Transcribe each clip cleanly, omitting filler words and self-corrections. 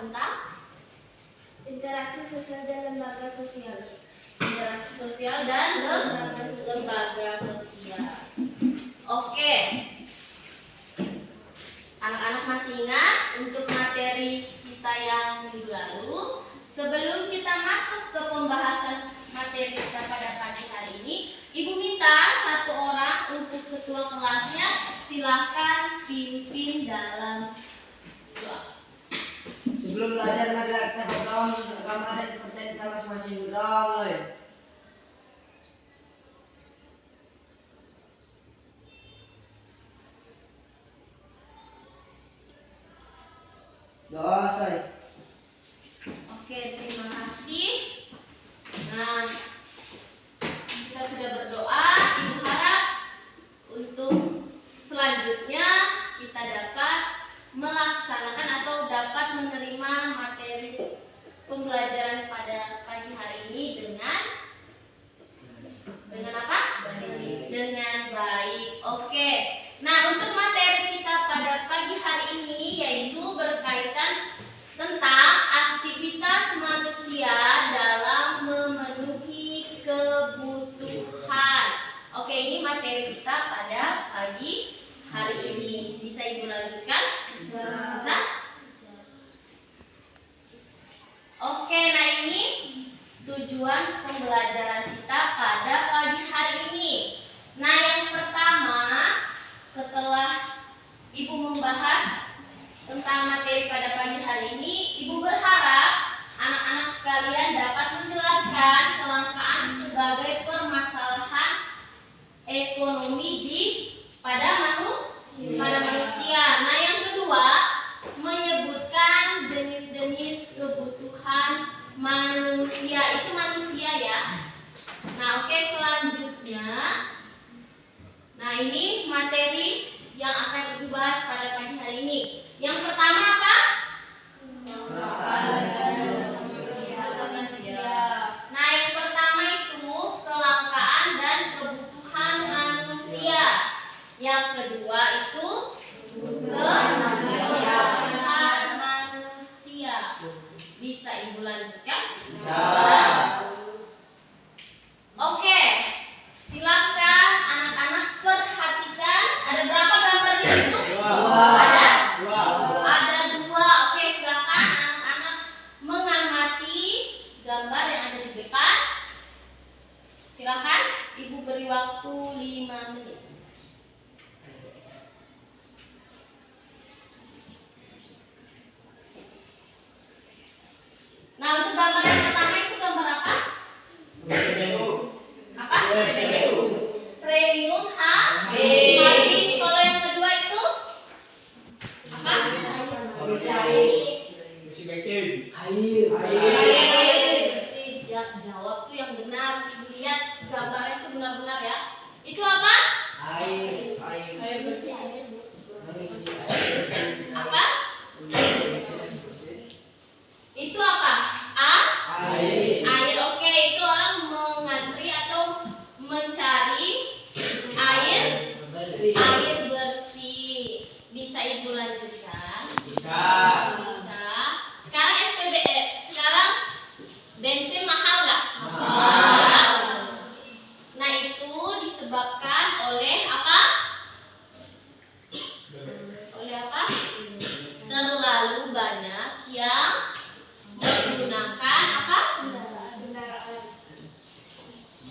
tentang interaksi sosial dan lembaga sosial. interaksi sosial dan lembaga sosial. Oke. Anak-anak masih ingat untuk materi kita yang minggu lalu? Sebelum kita masuk ke pembahasan materi kita pada pagi hari ini, Ibu minta satu orang untuk ketua kelasnya silahkan pimpin dalam doa. Sebelum belajar marilah kita berdoa untuk kamar dan kepercayaan kita masing-masing. Berdoa mulai. Doa selesai. Oke, terima kasih. Nah, kita sudah berdoa. Ibu harap untuk selanjutnya kita dapat melaksanakan atau dapat menerima materi pembelajaran pada pagi hari ini dengan apa? Dengan baik. Oke. Nah, untuk materi kita pada pagi hari ini yaitu berkaitan tentang aktivitas manusia dalam memenuhi kebutuhan. Oke, ini materi kita pada pagi hari ini. Bisa Ibu lanjutkan? Bisa? Oke, nah ini tujuan pembelajaran kita pada pagi hari ini. Nah, yang pertama, setelah Ibu membahas tentang materi pada pagi hari ini, Ibu berharap anak-anak sekalian dapat menjelaskan kelangkaan sebagai permasalahan ekonomi pada manusia. Nah, yang kedua, menyebutkan jenis-jenis kebutuhan manusia. Itu manusia ya. Nah, oke, selanjutnya. Nah, ini materi yang akan Ibu bahas pada pagi hari ini. Yang pertama apa? Nah, yang pertama itu kelangkaan dan kebutuhan manusia. Yang kedua itu kebutuhan manusia. Bisa Ibu lanjutkan? Oke, silakan anak-anak perhatikan. Ada berapa gambar di situ? Ada dua. Oke, silakan anak-anak mengamati gambar yang ada di depan. Silakan Ibu beri waktu 5 menit. Nah, untuk gambar yang pertama itu gambar apa? Apa? Premium habis. Kalau yang kedua itu apa? Air. Jawab tuh yang benar. Lihat gambarnya itu benar-benar ya. Itu apa? Air bersih. Apa? Itu apa? Air. Oke, itu orang mengantri atau mencari air bersih. Bisa Ibu lanjutkan? Bisa. Sekarang sekarang bensin mahal nggak? Mahal. Nah, itu disebabkan oleh apa? Terlalu banyak yang menggunakan apa?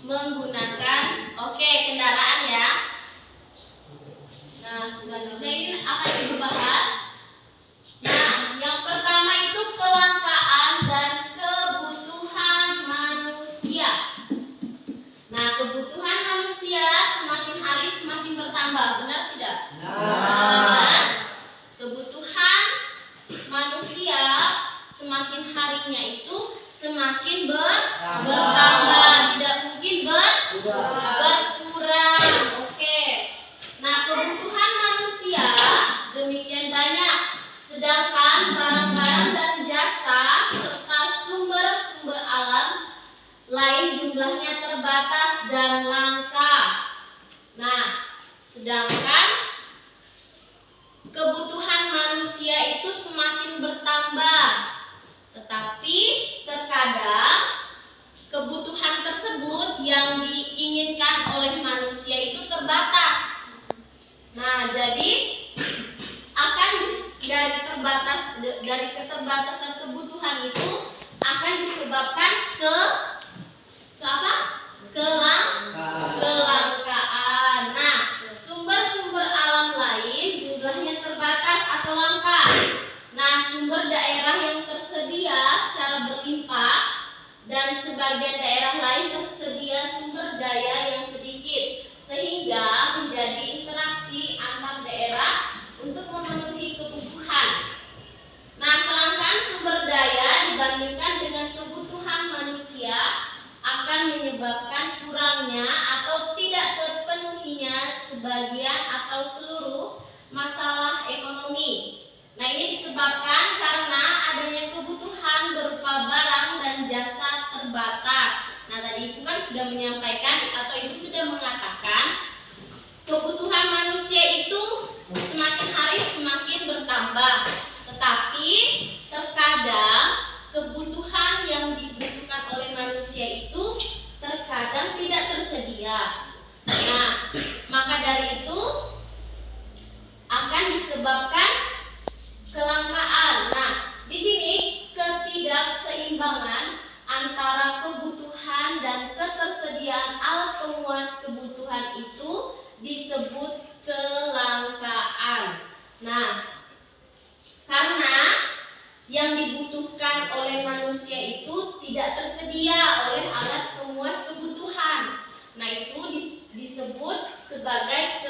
Menggunakan kendaraan ya. Nah, selanjutnya ini akan Ibu bahas. Nah, yang pertama itu kelangkaan dan kebutuhan manusia. Nah, kebutuhan manusia semakin hari semakin bertambah, benar tidak? Benar. Kebutuhan manusia semakin harinya itu semakin bertambah, tidak mungkin berkurang. Oke. Nah, kebutuhan manusia demikian dari keterbatasan kebutuhan itu akan disebabkan ke apa? Kelangkaan. Nah, sumber-sumber alam lain jumlahnya terbatas atau langka. Nah, sumber daerah yang tersedia secara berlimpah dan sebagian daerah lain tersedia sumber daya yang sedikit, sehingga menjadi interaksi antar daerah untuk memenuhi kebutuhan. Nah, kelangkaan sumber daya dibandingkan dengan kebutuhan manusia akan menyebabkan kurangnya atau tidak terpenuhinya sebagian atau seluruh masalah ekonomi. Nah, ini disebabkan karena adanya kebutuhan berupa barang dan jasa terbatas. Nah, tadi Ibu kan sudah menyampaikan atau Ibu sudah mengatakan kebutuhan manusia itu semakin hari semakin bertambah. Tetapi terkadang kebutuhan yang dibutuhkan oleh manusia itu terkadang tidak tersedia. Nah, maka dari itu akan disebabkan kelangkaan. Nah, di sini ketidakseimbangan antara kebutuhan dan ketersediaan alat pemuas kebutuhan itu disebut kelangkaan. Nah, karena yang dibutuhkan oleh manusia itu tidak tersedia oleh alat pemuas kebutuhan. Nah, itu disebut sebagai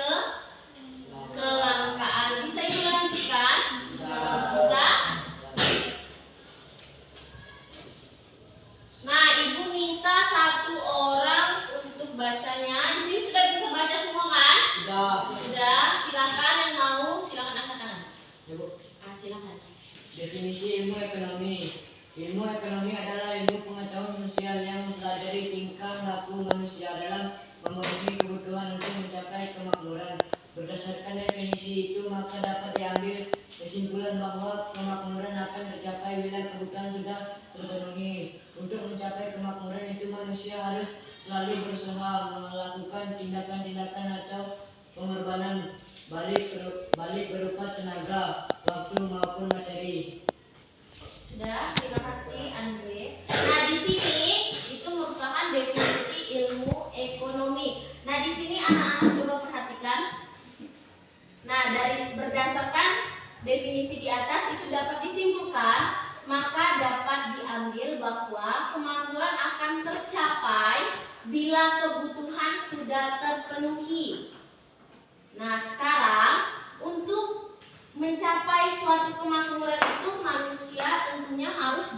kelangkaan. Bisa dilanjutkan? Bisa? Nah, Ibu minta satu orang untuk bacanya. Di sini sudah bisa baca semua kan? Sudah. Silakan yang mau, silakan angkat tangan. Ya, Bu. Silakan. Definisi ilmu ekonomi. Ilmu ekonomi adalah ilmu pengetahuan sosial yang mempelajari tingkah laku manusia dalam memenuhi kebutuhan untuk mencapai kemakmuran. Berdasarkan definisi itu, maka dapat diambil kesimpulan bahwa kemakmuran akan tercapai bila kebutuhan sudah terpenuhi. Untuk mencapai kemakmuran itu, manusia harus selalu berusaha melakukan tindakan-tindakan atau pengorbanan balik berupa tenaga, waktu maupun materi. Sudah, terima kasih Andre. Nah, di sini itu merupakan definisi ilmu ekonomi. Nah, di sini anak-anak coba perhatikan. Nah, berdasarkan definisi di atas itu dapat disimpulkan, maka dapat diambil bahwa kemakmuran akan tercapai bila kebutuhan sudah terpenuhi. Nah, sekarang untuk mencapai suatu kemakmuran itu manusia tentunya harus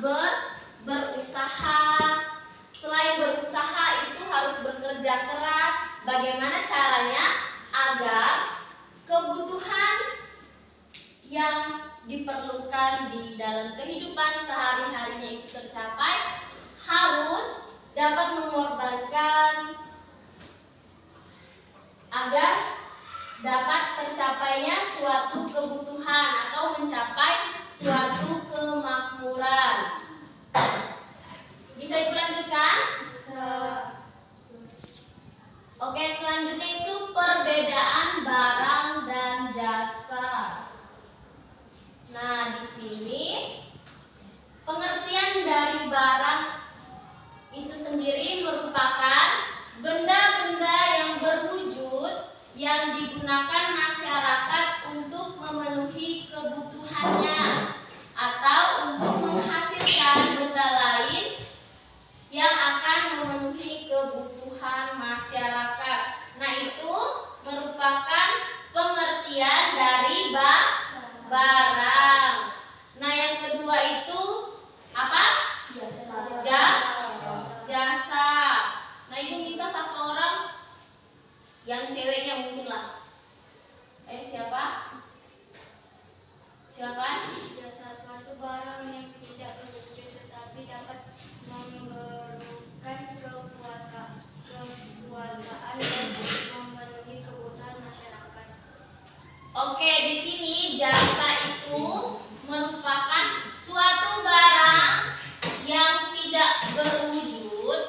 berusaha. Selain berusaha itu harus bekerja keras. Bagaimana caranya agar kebutuhan yang diperlukan di dalam kehidupan sehari-harinya itu tercapai? Harus dapat mengorbankan agar dapat tercapainya suatu kebutuhan atau mencapai suatu kemakmuran. Bisa Ibu lanjutkan? Oke, selanjutnya itu perbedaan barang dan jasa. Nah, di sini pengertian dari barang itu sendiri merupakan benda-benda yang berwujud yang digunakan masyarakat untuk memenuhi kebutuhannya atau untuk menghasilkan benda lain yang akan memenuhi kebutuhan masyarakat. Nah, itu merupakan pengertian dari barang. Nah, yang kedua itu apa? Jasa. Nah, Ibu minta satu orang yang ceweknya mungkin lah. Siapa? Silakan. Jasa suatu barang yang tidak berwujud tetapi dapat memberikan kekuasaan dan memenuhi kebutuhan masyarakat. Oke, di sini jasa itu merupakan suatu barang yang tidak berwujud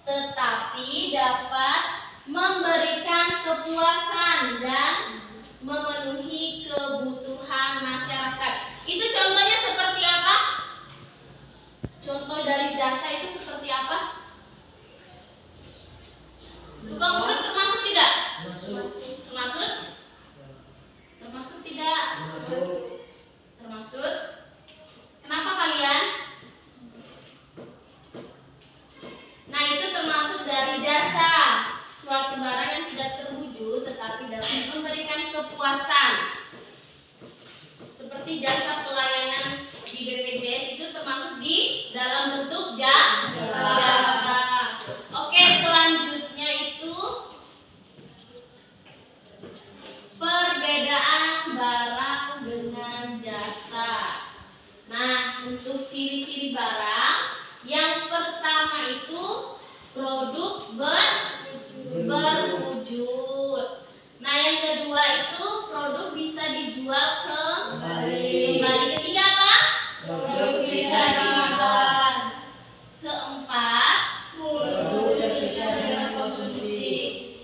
tetapi dapat memberikan kepuasan dan memenuhi kebutuhan masyarakat. Itu seperti jasa pelayanan di BPJS itu termasuk di dalam bentuk jasa. Oke, selanjutnya itu perbedaan barang dengan jasa. Nah, untuk ciri-ciri barang, yang pertama itu produk berwujud. Nah, yang kedua itu produk bisa dijual kembali. Ketiga apa? Produk bisa disimpan. Keempat, Produk bisa dikonsumsi.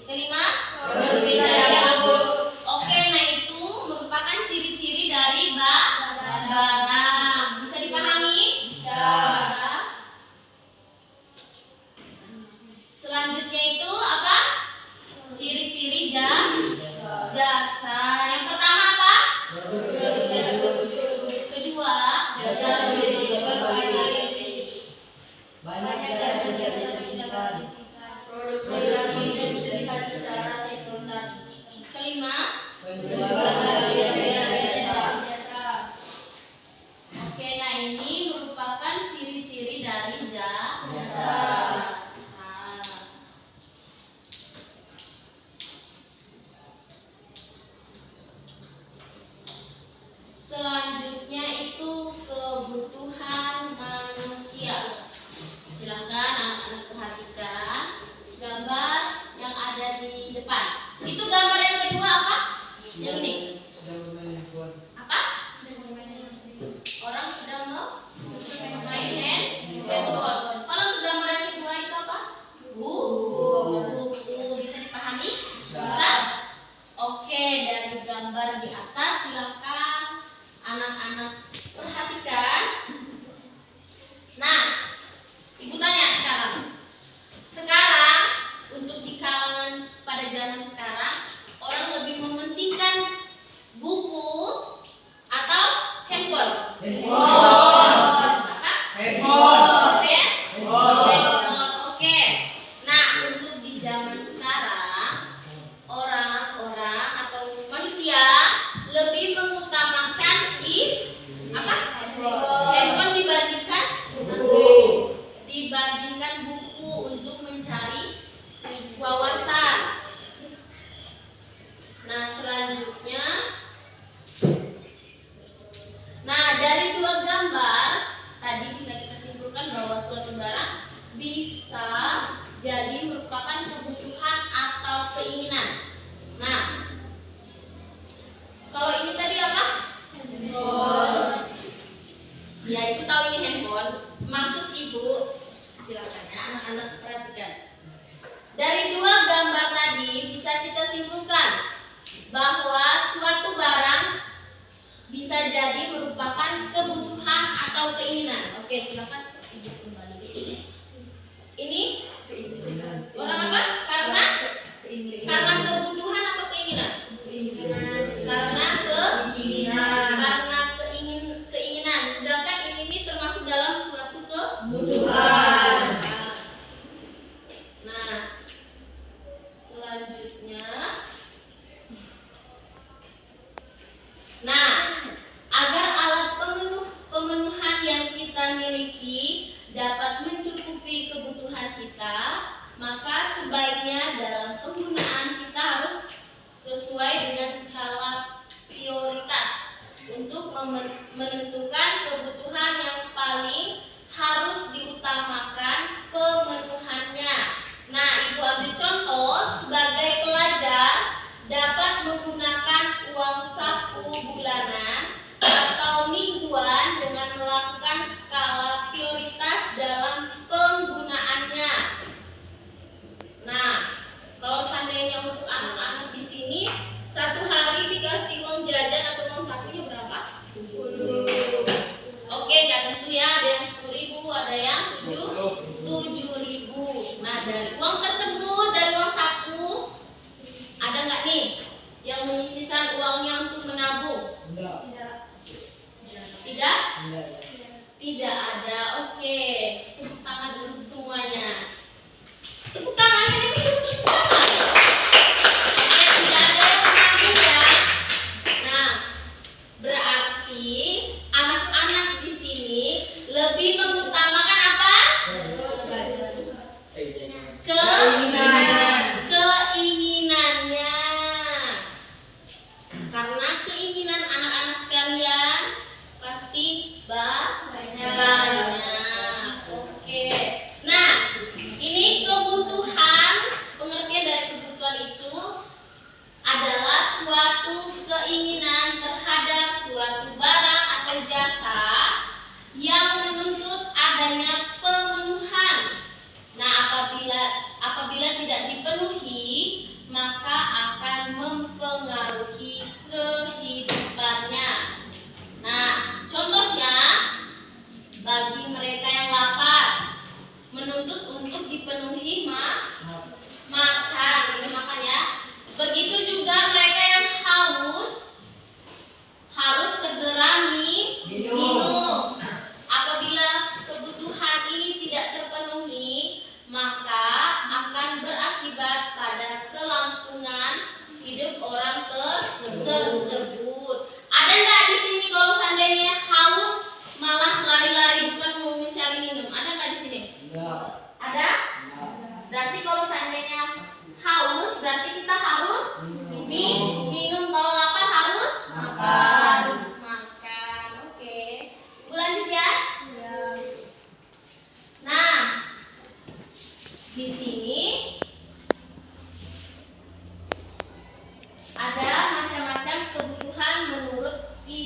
kelima, Produk bisa diambil. Oke, nah itu merupakan ciri-ciri dari barang. Bisa dipahami? Bisa. Selanjutnya itu apa? Ciri-ciri jasa. Yang pertama apa? Kedua, Jasa tidak kembali. Banyak jasa tidak bisa disimpan. Produk tidak bisa disimpan. kelima, Penjualan dari jasa. Oke, nah ini merupakan ciri-ciri dari jasa. Selanjutnya itu kebutuhan manusia. Silahkan anak-anak perhatikan gambar yang ada di depan. Itu gambar yang kedua apa? Yang ini. Sedang bermain handphone. Apa? Orang sedang main handphone. Kalau untuk gambar yang kedua itu apa? Buku. Bisa dipahami? Bisa? Oke, dari gambar di atas silakan anak-anak perhatikan. Nah, ibu tanya sekarang. Sekarang untuk di kalangan pada zaman sekarang orang lebih mementingkan buku atau handphone? Apa? Handphone. Ya? Handphone. Oke. Nah, untuk di zaman sekarang orang-orang atau manusia lebih mengutamakan apa? Handphone dibandingkan buku untuk mencari wawasan. Nah, selanjutnya, dari dua gambar tadi bisa kita simpulkan bahwa suatu barang bisa jadi merupakan kebutuhan atau keinginan. Nah, kalau ini tadi apa? Handphone. Ya, ibu tahu ini handphone. Maksud ibu, silakan ya anak-anak perhatikan. Dari dua gambar tadi bisa kita simpulkan bahwa suatu barang bisa jadi merupakan kebutuhan atau keinginan. Oke, silakan ibu kembali di sini. Ini orang apa? Karena kebutuhan atau keinginan? Karena keinginan. Sedangkan ini termasuk dalam suatu kebutuhan. Nah, selanjutnya, agar alat pemenuhan yang kita miliki dapat mencukupi kebutuhan kita, maka sebaiknya dalam penggunaan kita harus sesuai dengan skala prioritas untuk menentukan kebutuhan yang paling harus diutamakan pemenuhannya. Nah, ibu ambil contoh sebagai pelajar dapat menggunakan uang saku bulanan atau mingguan dengan melakukan skala prioritas dalam penggunaannya. Nah, kalau seandainya untuk anak-anak di sini satu hari dikasih uang jajan atau uang sakunya berapa? 10. Oke, nggak tentu ya, ada yang 10.000, ada yang 7.000. Nah, dari uang tersebut, dari uang saku, ada nggak nih yang menyisihkan uangnya untuk menabung? Tidak? Tidak ada. Oke, tepuk tangan untuk semuanya. Tepuk tangannya nih, tepuk tangan. Oke, tidak ada yang menabung ya. Nah, berarti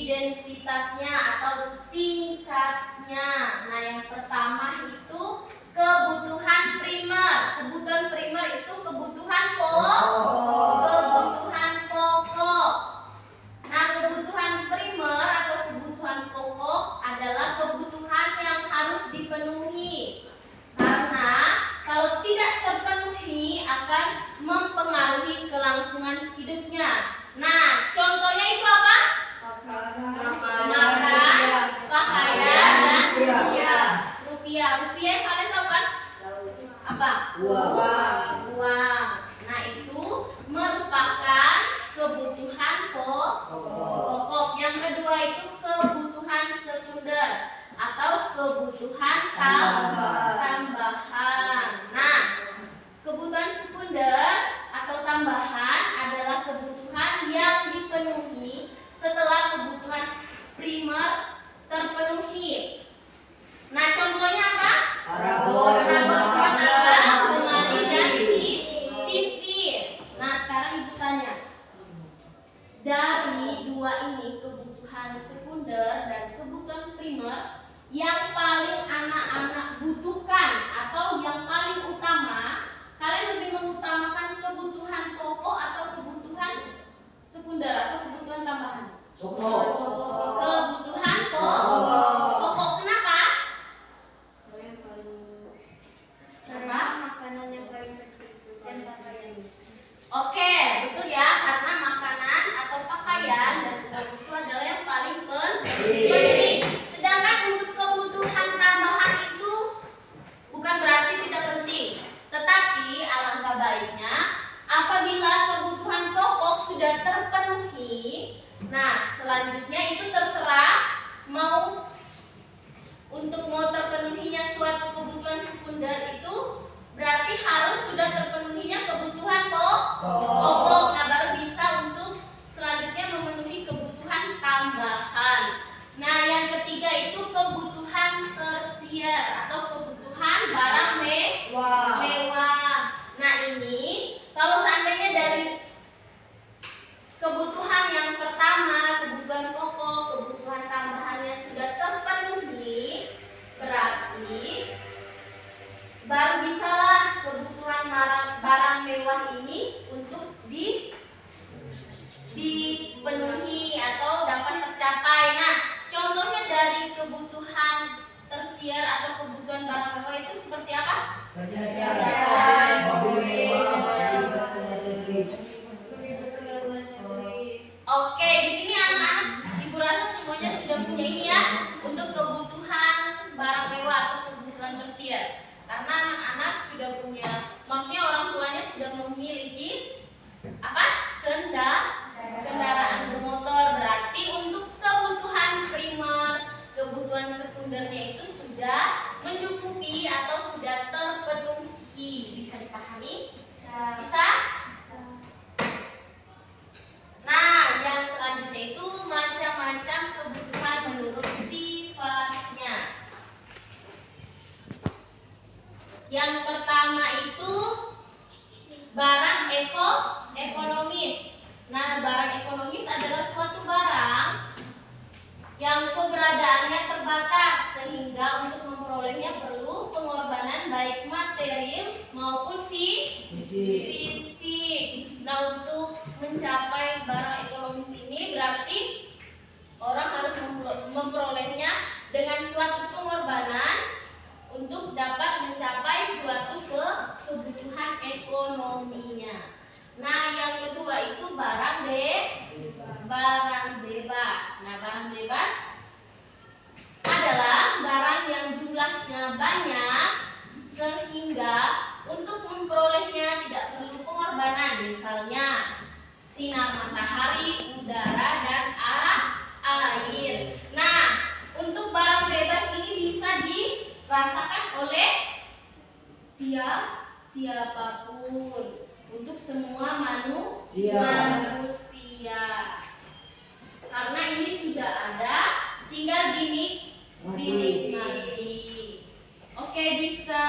identitasnya atau tingkatnya. Nah, yang pertama itu kebutuhan primer. Kebutuhan primer itu kebutuhan kebutuhan pokok. Nah, kebutuhan primer atau kebutuhan pokok adalah kebutuhan yang harus dipenuhi. Karena kalau tidak terpenuhi akan mempengaruhi kelangsungan hidupnya. Nah, contohnya itu apa? Makan, pakaian, dan rupiah. Rupiah kalian tahu kan? Apa? Uang. Nah, itu merupakan kebutuhan pokok. Yang kedua itu kebutuhan sekunder atau kebutuhan tambahan. Nah, kebutuhan sekunder atau tambahan adalah kebutuhan yang dipenuhi setelah kebutuhan primer terpenuhi. Nah, contohnya apa? Perabot rumah tangga, lemari, dan TV. Nah, sekarang ibu tanya, dari dua ini, kebutuhan sekunder dan kebutuhan primer, yang paling anak-anak butuhkan atau yang paling utama, kalian lebih mengutamakan kebutuhan pokok atau kebutuhan sekunder atau kebutuhan tambahan? Kebutuhan pokok. Kenapa? Kenapa? Makanan yang paling penting dan pakaian. Oke, betul ya, karena makanan atau pakaian dan uang itu adalah yang paling penting. Sedangkan untuk kebutuhan tambahan itu bukan berarti tidak penting, tetapi alangkah baiknya apabila kebutuhan pokok sudah terpenuhi, nah selanjutnya itu terserah mau terpenuhinya suatu kebutuhan sekunder itu berarti harus sudah terpenuhinya kebutuhan pokok. Nah, baru bisa untuk selanjutnya memenuhi kebutuhan tambahan. Nah, yang ketiga itu kebutuhan tersier atau kebutuhan barang mewah. Nah, ini kalau seandainya dari kebutuhan yang pertama, kebutuhan pokok, kebutuhan tambahannya sudah terpenuhi, berarti baru bisalah kebutuhan barang mewah ini untuk dipenuhi atau dapat tercapai. Nah, contohnya dari kebutuhan tersier atau kebutuhan barang mewah itu seperti apa? Oke, di sini anak-anak, ibu rasa semuanya sudah punya ini ya untuk kebutuhan barang mewah atau kebutuhan tersier. Karena anak-anak sudah punya, maksudnya orang tuanya sudah memiliki apa? Kendaraan bermotor. Berarti untuk kebutuhan primer, kebutuhan sekundernya itu sudah mencukupi atau sudah terpenuhi. Bisa dipahami? Bisa? Nah, yang selanjutnya itu macam-macam kebutuhan menurut sifatnya. Yang pertama itu barang ekonomis. Nah, barang ekonomis adalah suatu barang yang keberadaannya terbatas sehingga untuk memperolehnya perlu pengorbanan baik material maupun fisik. Nah, untuk mencapai barang ekonomis ini berarti orang harus memperolehnya dengan suatu pengorbanan untuk dapat mencapai suatu kebutuhan ekonominya. Nah, yang kedua itu barang bebas. Nah, barang bebas adalah barang yang jumlahnya banyak sehingga untuk memperolehnya tidak perlu pengorbanan, misalnya sinar matahari, udara, dan air. Nah, untuk barang bebas ini bisa dirasakan oleh siapapun, untuk semua manusia. Karena ini sudah ada, tinggal dinikmati. Oke, bisa.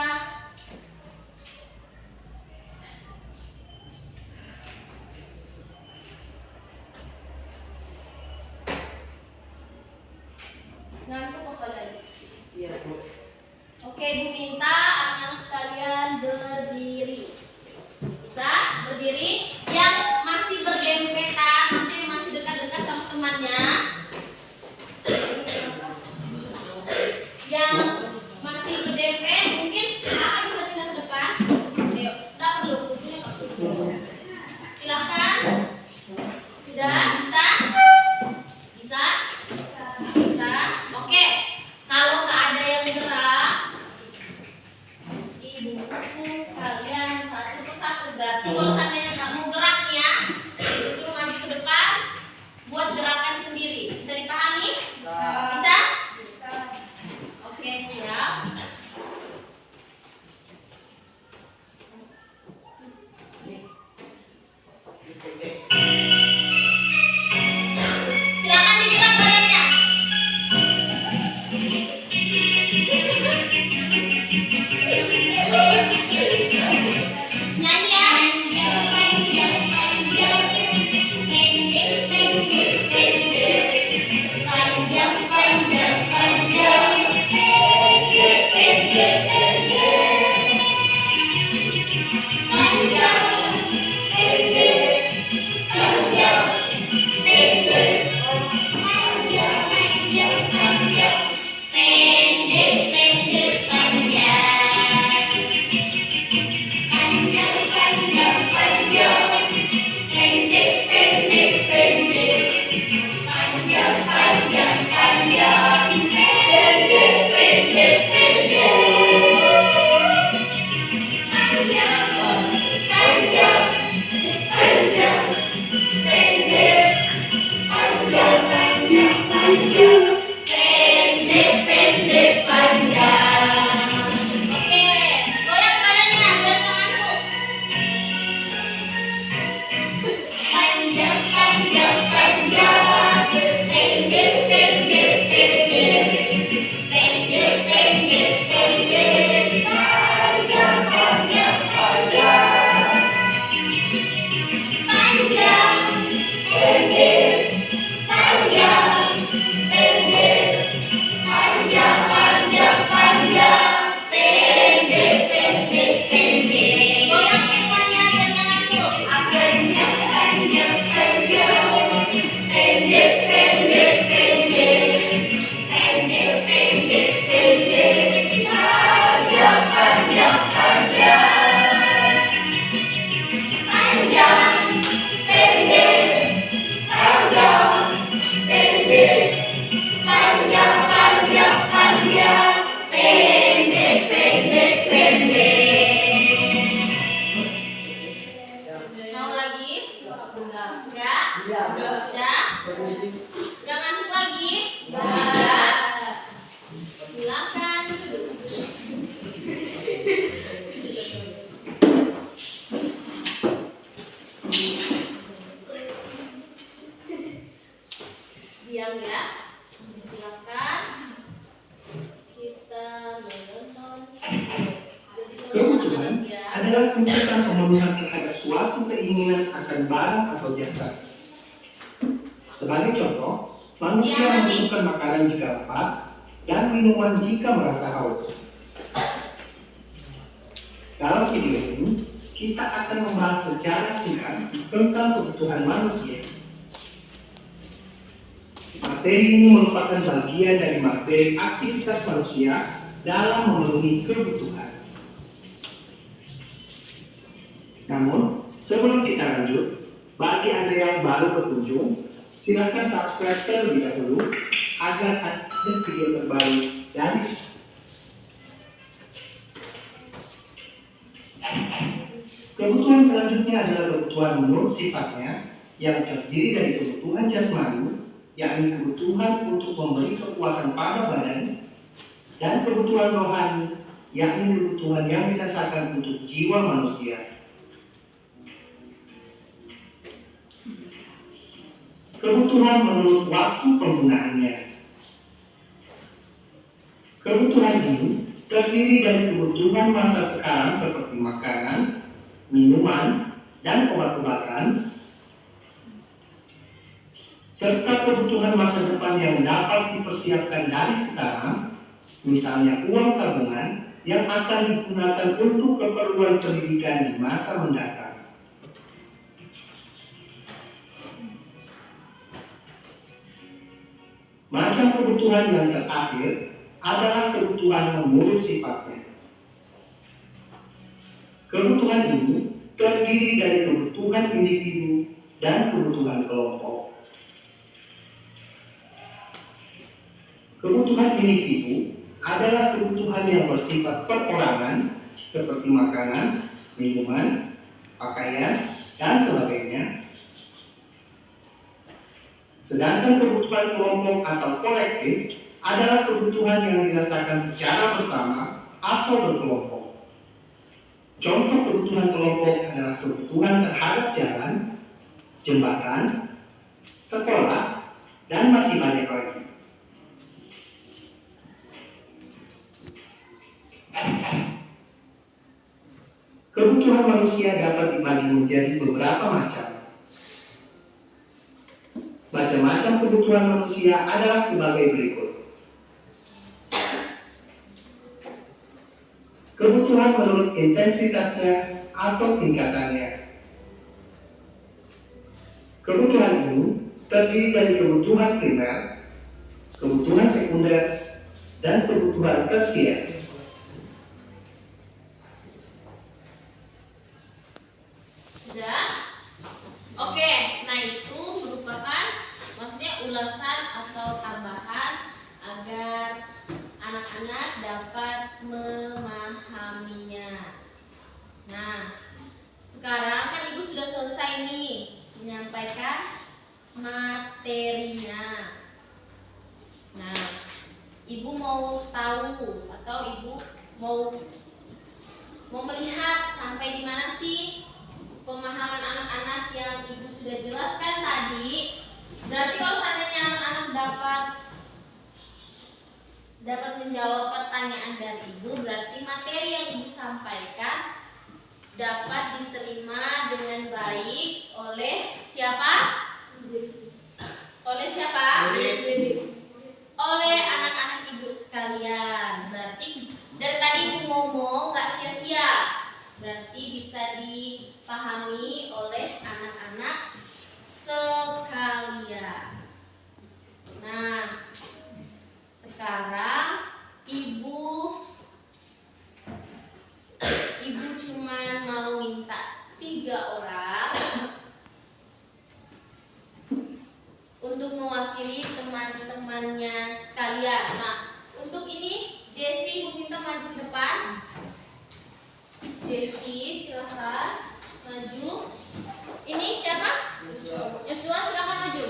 diam ya. Silakan kita menonton video. Jadi Kebutuhan teman-teman ya. adalah tuntutan pemenuhan terhadap suatu keinginan akan barang atau jasa. Sebagai contoh, manusia membutuhkan makanan jika lapar dan minuman jika merasa haus. Dalam video ini, kita akan membahas secara singkat tentang kebutuhan manusia. Materi ini merupakan bagian dari materi aktivitas manusia dalam memenuhi kebutuhan. Namun, sebelum kita lanjut, bagi Anda yang baru berkunjung, silakan subscribe terlebih dahulu agar ada video terbaru dari kebutuhan selanjutnya adalah kebutuhan menurut sifatnya yang terdiri dari kebutuhan jasmani, yakni kebutuhan untuk memberi kepuasan pada badan, dan kebutuhan rohani, yakni kebutuhan yang didasarkan untuk jiwa manusia. Kebutuhan menurut waktu penggunaannya. Kebutuhan ini terdiri dari kebutuhan masa sekarang seperti makanan, minuman, dan obat-obatan, serta kebutuhan masa depan yang dapat dipersiapkan dari sekarang, misalnya uang tabungan yang akan digunakan untuk keperluan pendidikan di masa mendatang. Macam kebutuhan yang terakhir adalah kebutuhan menurut sifatnya. Kebutuhan ini terdiri dari kebutuhan individu dan kebutuhan kelompok. Kebutuhan individu adalah kebutuhan yang bersifat perorangan seperti makanan, minuman, pakaian, dan sebagainya. Sedangkan kebutuhan kelompok atau kolektif adalah kebutuhan yang dirasakan secara bersama atau berkelompok. Contoh kebutuhan kelompok adalah kebutuhan terhadap jalan, jembatan, sekolah, dan masih banyak lagi. Kebutuhan manusia dapat dibagi menjadi beberapa macam. Macam-macam kebutuhan manusia adalah sebagai berikut. Kebutuhan menurut intensitasnya atau tingkatannya. Kebutuhan ini terdiri dari kebutuhan primer, kebutuhan sekunder, dan kebutuhan tersier. Sudah? Oke, nah itu merupakan maksudnya ulasan atau tambahan agar anak-anak dapat memahaminya. Nah, sekarang kan Ibu sudah selesai nih menyampaikan materinya. Nah, Ibu mau tahu atau Ibu mau melihat sampai di mana sih pemahaman anak-anak yang Ibu sudah jelaskan tadi. Berarti kalau seandainya anak-anak dapat menjawab pertanyaan dari Ibu, berarti materi yang Ibu sampaikan dapat diterima dengan baik oleh siapa? Oleh siapa? Oleh anak-anak Ibu sekalian. Berarti dari tadi Ibu ngomong nggak sia-sia. Berarti bisa dipahami oleh anak-anak sekalian. Nah, sekarang Ibu cuman mau minta 3 orang untuk mewakili teman-temannya sekalian. Nah, untuk ini Jessie Ibu minta maju ke depan. Jessie, silahkan maju. Ini siapa? Yosua, silahkan maju.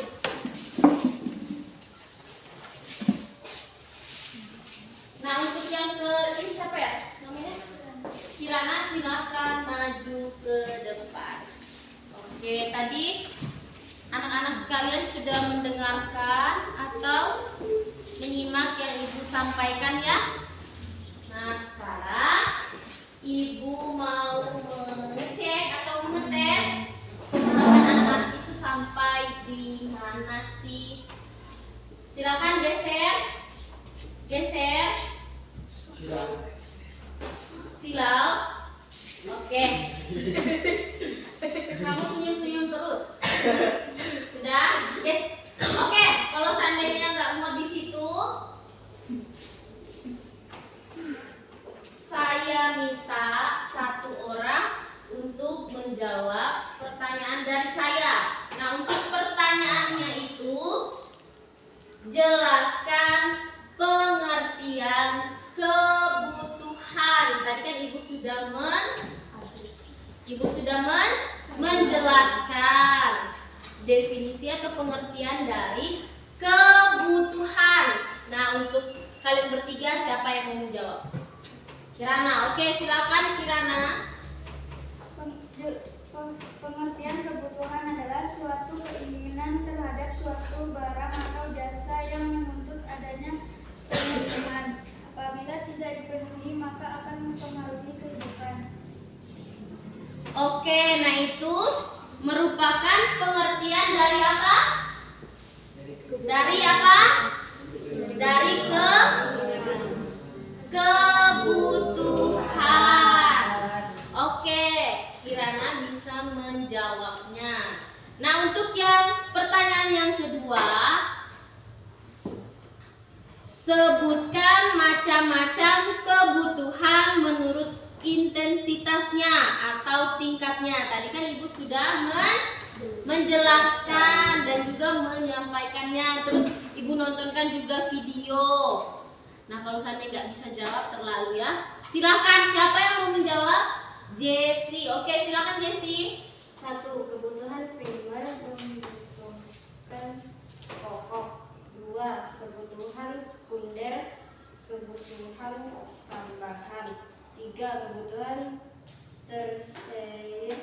Nah, untuk yang ke ini siapa ya? Namanya? Kirana, silahkan maju ke depan. Oke, tadi anak-anak sekalian sudah sudah mendengarkan atau menyimak yang Ibu sampaikan ya? Nah, sekarang Ibu mau mengecek atau mengetes pemahaman anak itu sampai di mana sih? Silakan geser. Geser. Silau. Oke. Kamu senyum-senyum terus. Sudah? Yes. Oke, kalau seandainya nggak muat di situ, saya minta satu orang untuk menjawab pertanyaan dari saya. Nah, untuk pertanyaannya itu jelaskan pengertian kebutuhan. Tadi kan Ibu sudah menjelaskan definisi atau pengertian dari kebutuhan. Nah, untuk kalian bertiga siapa yang mau menjawab? Kirana, oke, silakan Kirana. Pengertian kebutuhan adalah suatu keinginan terhadap suatu barang atau jasa yang menuntut adanya kebutuhan. Apabila tidak dipenuhi, maka akan mempengaruhi kehidupan. Oke, nah itu merupakan pengertian dari apa? Dari apa? Dari kebutuhan. Oke, Kirana bisa menjawabnya. Nah, untuk yang pertanyaan yang kedua, sebutkan macam-macam kebutuhan menurut intensitasnya atau tingkatnya. Tadi kan Ibu sudah menjelaskan dan juga menyampaikannya. Terus Ibu nontonkan juga video. Nah, kalau seandainya nggak bisa jawab terlalu ya, silakan siapa yang mau menjawab? Jessie. Oke, silakan Jessie. 1. Kebutuhan primer membutuhkan pokok. 2. Kebutuhan sekunder, kebutuhan tambahan. 3. Kebutuhan tersier,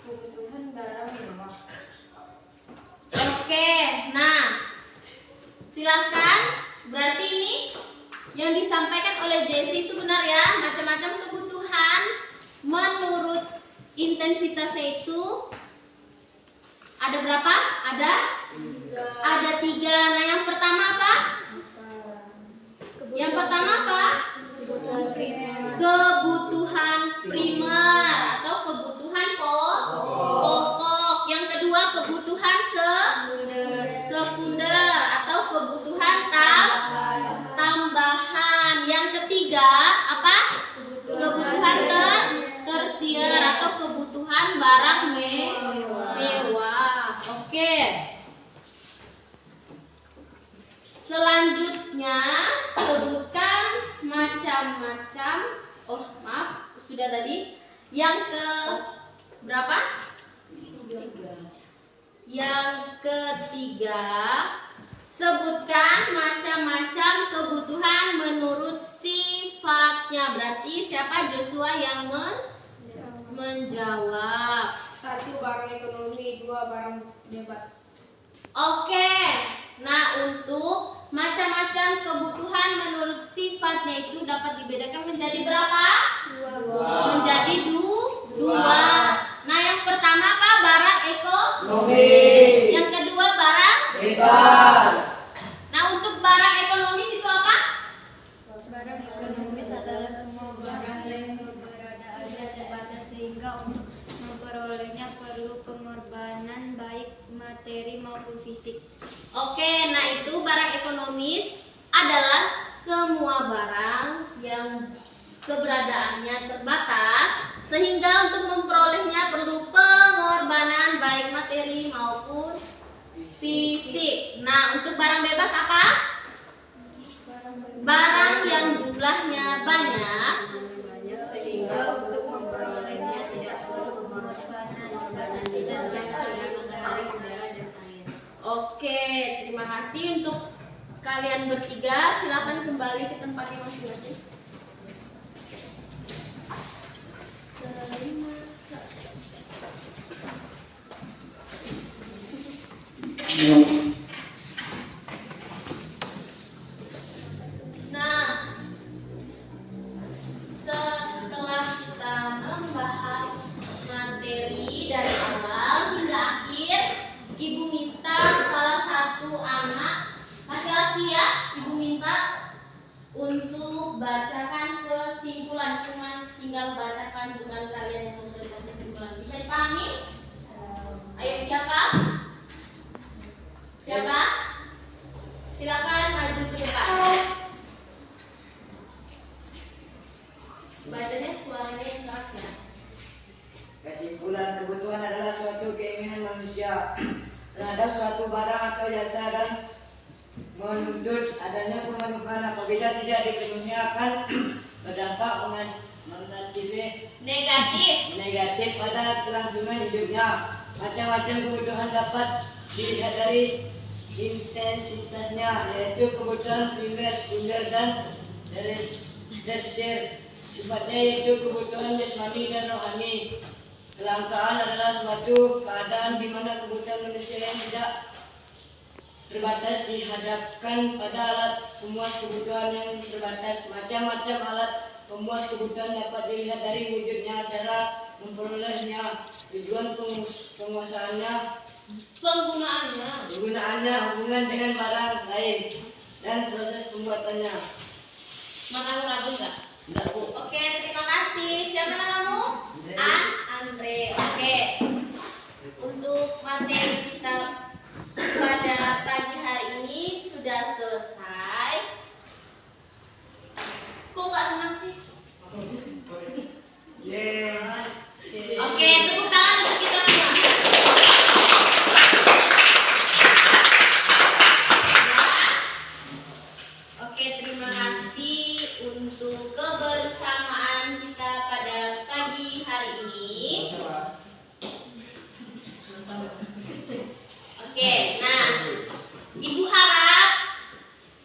kebutuhan barang mewah. Oke, nah silakan. Berarti ini yang disampaikan oleh Jessie itu benar ya, macam-macam kebutuhan menurut intensitasnya itu ada berapa? Ada 3. Nah, yang pertama apa? Yang pertama apa? Kebutuhan primer atau kebutuhan pokok. Yang kedua kebutuhan sekunder atau kebutuhan tambahan. Yang ketiga apa? Kebutuhan tersier atau kebutuhan barang mewah. Oke. Selanjutnya sebutkan macam-macam. Oh, maaf, sudah tadi. Yang ke berapa? Yang ketiga, sebutkan macam-macam kebutuhan menurut sifatnya. Berarti siapa? Joshua yang menjawab. 1. Barang ekonomi. 2. Barang bebas. Oke. Nah, untuk macam-macam kebutuhan menurut sifatnya itu dapat dibedakan menjadi berapa? 2. Menjadi 2. Nah, yang pertama apa? Barang Ekonomis. Yang kedua barang Bebas. Nah, untuk barang ekonomis itu apa? Barang ekonomis adalah semua barang yang keberadaannya terbatas sehingga untuk memperolehnya perlu pengorbanan baik materi maupun fisik. Oke, nah itu barang ekonomis adalah semua barang yang keberadaannya terbatas sehingga untuk memperolehnya perlu pengorbanan baik materi maupun fisik. Nah, untuk barang bebas apa? Barang yang jumlahnya banyak Sehingga untuk memperolehnya tidak perlu pengorbanan materi dan matahari, udara, dan air. Oke, terima kasih untuk kalian bertiga. Silakan kembali ke tempatnya masing-masing. Terima kasih. Nah, setelah kita membahas materi dari awal hingga akhir, Ibu minta salah satu anak laki-laki ya, Ibu minta untuk bacakan kesimpulan. Cuma tinggal bacakan, bukan kalian yang memberikan kesimpulan. Bisa dipahami? Ayo siapa? Siapa? Silakan maju ke depan. Bacanya suaranya yang keras ya. Kesimpulan, kebutuhan adalah suatu keinginan manusia terhadap suatu barang atau jasa dan menuntut adanya pemenuhan. Apabila tidak dipenuhi akan berdampak negatif pada kelangsungan hidupnya. Macam-macam kebutuhan dapat dilihat dari intensitasnya, yaitu kebutuhan primer, sekunder, dan tersier. Sifatnya yaitu kebutuhan jasmani dan rohani. Kelangkaan adalah suatu keadaan di mana kebutuhan manusia yang tidak terbatas dihadapkan pada alat pemuas kebutuhan yang terbatas. Macam-macam alat pemuas kebutuhan dapat dilihat dari wujudnya, cara memperolehnya, tujuan penguasaannya, penggunaannya, hubungan dengan barang lain, dan proses pembuatannya. Makamu ragu nggak? Tidak, Bu. Oke, terima kasih. Siapa namamu? Andre. Oke. Untuk materi kita pada pagi hari ini sudah selesai. Kok nggak senang sih? Oke, tepuk tangan untuk kita semua. Ya. Oke, terima kasih untuk kebersamaan kita pada pagi hari ini. Oke, nah, Ibu harap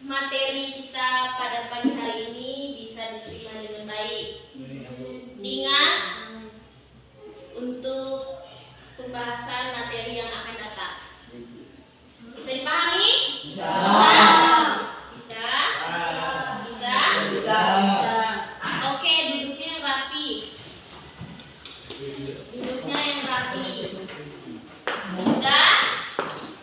materi kita pada pagi hari ini bisa diterima dengan baik. Ingat untuk pembahasan materi yang akan datang. Bisa dipahami? Bisa? Bisa? Bisa? Bisa. Oke, duduknya yang rapi. Duduknya yang rapi. Sudah?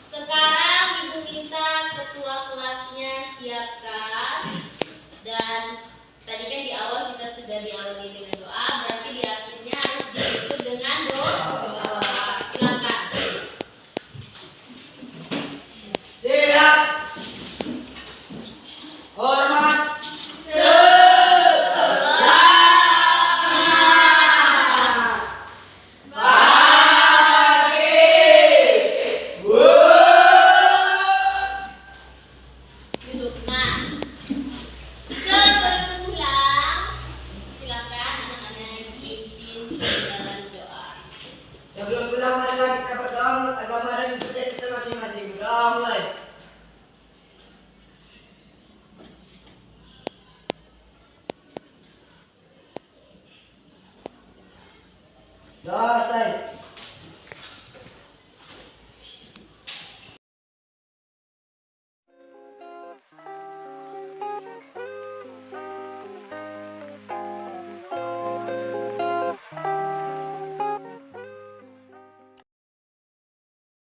Sekarang Ibu minta ketua kelasnya siapkan. Dan tadi kan di awal kita sudah diawali dengan